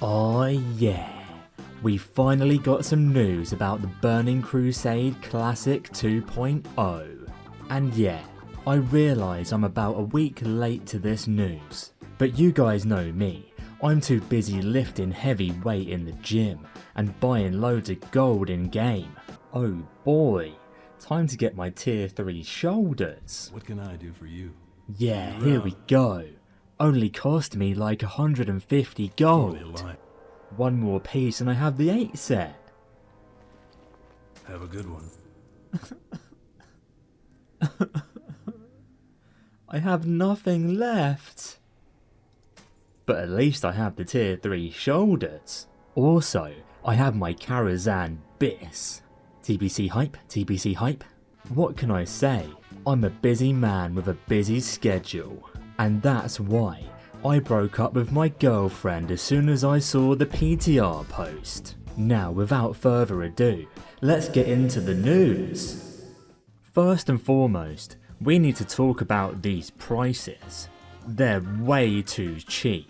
Oh yeah, we finally got some news about the Burning Crusade Classic 2.0. And yeah, I realise I'm about a week late to this news, but you guys know me, I'm too busy lifting heavy weight in the gym and buying loads of gold in game. Oh boy, time to get my tier 3 shoulders. What can I do for you? Yeah, here we go. Only cost me like 150 gold. One more piece and I have the 8 set. Have a good one. I have nothing left. But at least I have the tier 3 shoulders. Also, I have my Crusade bis. TBC hype, TBC hype. What can I say? I'm a busy man with a busy schedule. And that's why I broke up with my girlfriend as soon as I saw the PTR post. Now without further ado, let's get into the news. First and foremost, we need to talk about these prices. They're way too cheap.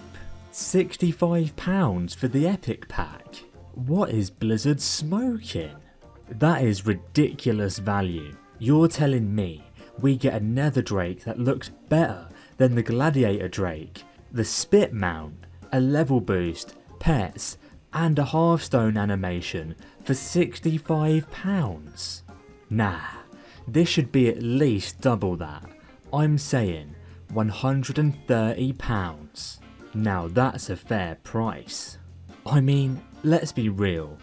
£65 for the epic pack. What is Blizzard smoking? That is ridiculous value. You're telling me we get a nether drake that looks better than the gladiator drake, the spit mount, a level boost, pets, and a hearthstone animation for £65? Nah, this should be at least double that. I'm saying £130. Now that's a fair price. I mean, let's be real,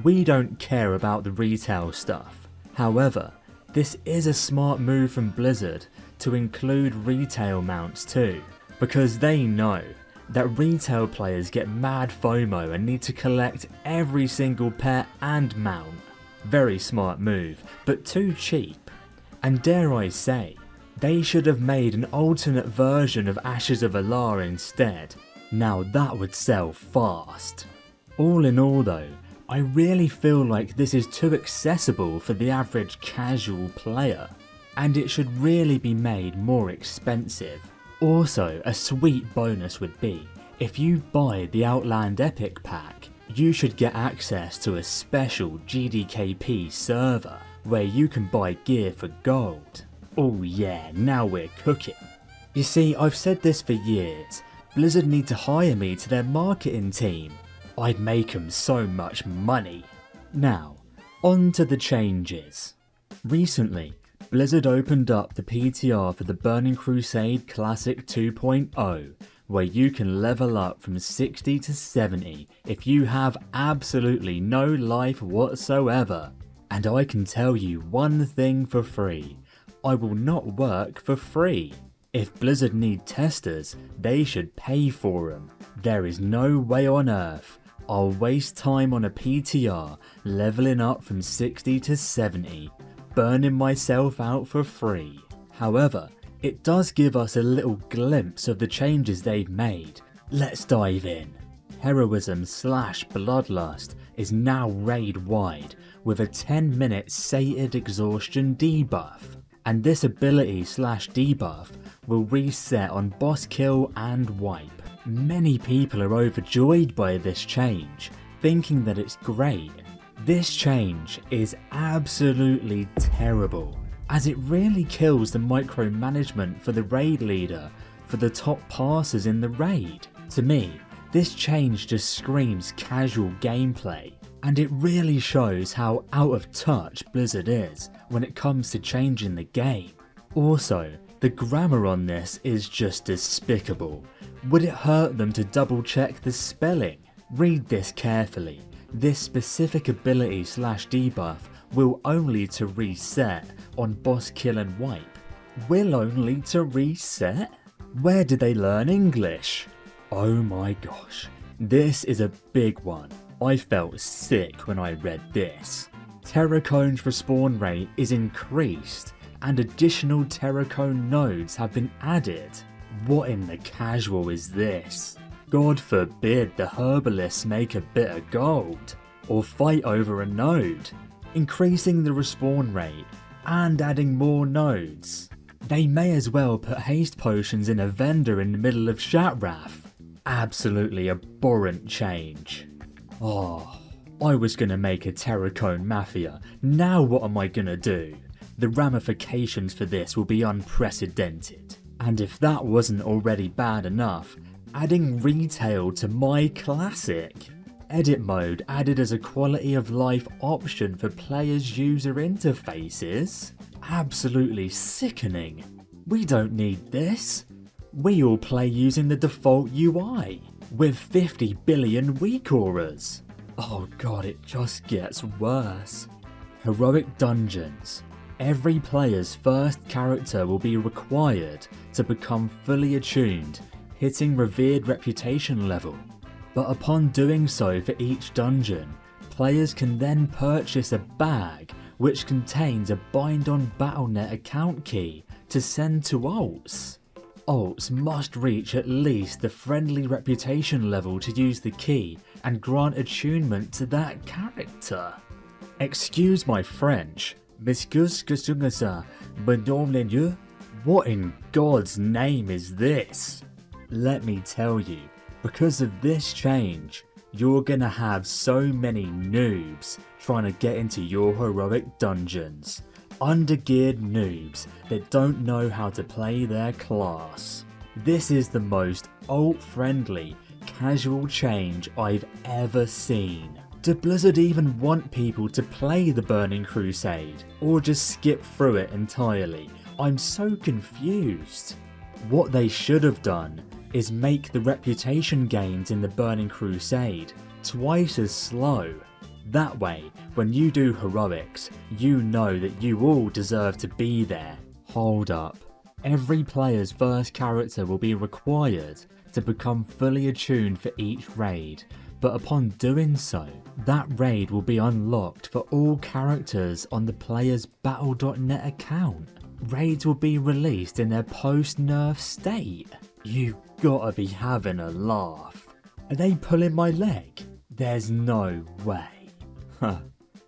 we don't care about the retail stuff. However, this is a smart move from Blizzard to include retail mounts too, because they know that retail players get mad FOMO and need to collect every single pet and mount. Very smart move, but too cheap. And dare I say, they should have made an alternate version of Ashes of Alar instead. Now that would sell fast. All in all though, I really feel like this is too accessible for the average casual player, and it should really be made more expensive. Also, a sweet bonus would be, if you buy the Outland Epic pack, you should get access to a special GDKP server where you can buy gear for gold. Oh yeah, now we're cooking. You see, I've said this for years, Blizzard need to hire me to their marketing team. I'd make them so much money. Now, on to the changes. Recently, Blizzard opened up the PTR for the Burning Crusade Classic 2.0, where you can level up from 60 to 70 if you have absolutely no life whatsoever. And I can tell you one thing for free, I will not work for free. If Blizzard need testers, they should pay for them. There is no way on earth I'll waste time on a PTR leveling up from 60 to 70, burning myself out for free. However, it does give us a little glimpse of the changes they've made. Let's dive in. Heroism / Bloodlust is now raid wide with a 10-minute sated exhaustion debuff, and this ability / debuff will reset on boss kill and wipe. Many people are overjoyed by this change, thinking that it's great. This change is absolutely terrible, as it really kills the micromanagement for the raid leader for the top passers in the raid. To me, this change just screams casual gameplay, and it really shows how out of touch Blizzard is when it comes to changing the game. Also, the grammar on this is just despicable. Would it hurt them to double check the spelling? Read this carefully. This specific ability / debuff will only to reset on boss kill and wipe. Will only to reset? Where did they learn English? Oh my gosh, this is a big one. I felt sick when I read this. Terracone's respawn rate is increased and additional Terracone nodes have been added. What in the casual is this? God forbid the herbalists make a bit of gold, or fight over a node, increasing the respawn rate and adding more nodes. They may as well put haste potions in a vendor in the middle of Shatrath. Absolutely abhorrent change. Oh, I was gonna make a Terracone Mafia, now what am I gonna do? The ramifications for this will be unprecedented. And if that wasn't already bad enough, adding retail to my classic. Edit mode added as a quality of life option for players' user interfaces? Absolutely sickening. We don't need this. We all play using the default UI, with 50 billion weak auras. Oh god, it just gets worse. Heroic Dungeons. Every player's first character will be required to become fully attuned, hitting revered reputation level. But upon doing so for each dungeon, players can then purchase a bag which contains a Bind on Battle.net account key to send to alts. Alts must reach at least the friendly reputation level to use the key and grant attunement to that character. Excuse my French, what in God's name is this? Let me tell you, because of this change, you're gonna have so many noobs trying to get into your heroic dungeons. Undergeared noobs that don't know how to play their class. This is the most alt-friendly, casual change I've ever seen. Do Blizzard even want people to play the Burning Crusade, or just skip through it entirely? I'm so confused. What they should have done is make the reputation gains in the Burning Crusade twice as slow. That way, when you do heroics, you know that you all deserve to be there. Hold up. Every player's first character will be required to become fully attuned for each raid, but upon doing so, that raid will be unlocked for all characters on the player's Battle.net account. Raids will be released in their post-nerf state. You've gotta be having a laugh. Are they pulling my leg? There's no way. Huh.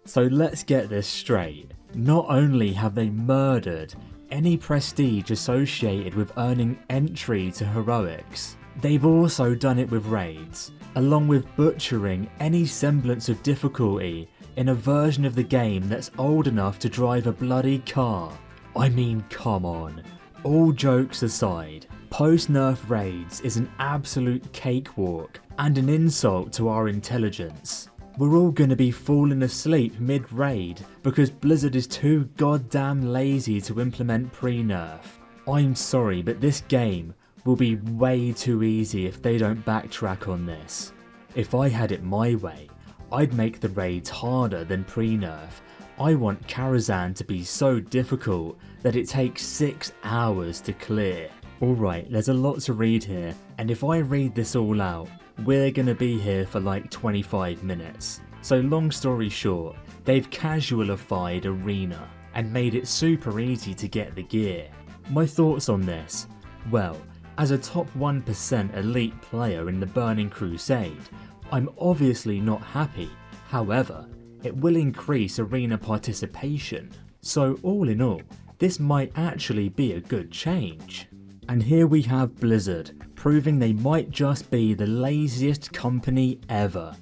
So let's get this straight. Not only have they murdered any prestige associated with earning entry to heroics, they've also done it with raids, along with butchering any semblance of difficulty in a version of the game that's old enough to drive a bloody car. I mean, come on. All jokes aside, post-nerf raids is an absolute cakewalk and an insult to our intelligence. We're all gonna be falling asleep mid-raid because Blizzard is too goddamn lazy to implement pre-nerf. I'm sorry, but this game will be way too easy if they don't backtrack on this. If I had it my way, I'd make the raids harder than pre-nerf. I want Crusade to be so difficult that it takes 6 hours to clear. Alright, there's a lot to read here, and if I read this all out, we're gonna be here for like 25 minutes. So long story short, they've casualified Arena and made it super easy to get the gear. My thoughts on this? Well, as a top 1% elite player in the Burning Crusade, I'm obviously not happy. However, it will increase Arena participation. So all in all, this might actually be a good change. And here we have Blizzard, proving they might just be the laziest company ever.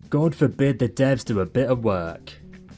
God forbid the devs do a bit of work.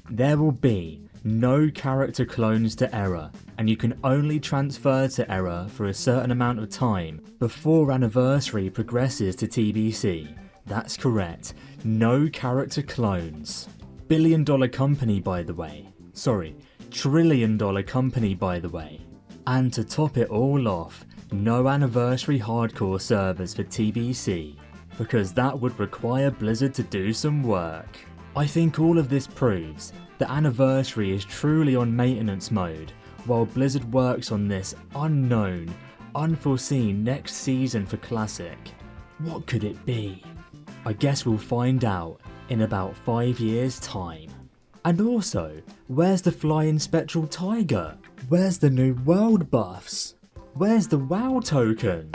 There will be no character clones to Era, and you can only transfer to Era for a certain amount of time before Anniversary progresses to TBC. That's correct, no character clones. Billion-dollar company by the way. Sorry, trillion-dollar company by the way. And to top it all off, no Anniversary hardcore servers for TBC, because that would require Blizzard to do some work. I think all of this proves that Anniversary is truly on maintenance mode, while Blizzard works on this unknown, unforeseen next season for Classic. What could it be? I guess we'll find out in about 5 years' time. And also, where's the flying spectral tiger? Where's the new world buffs? Where's the WoW token?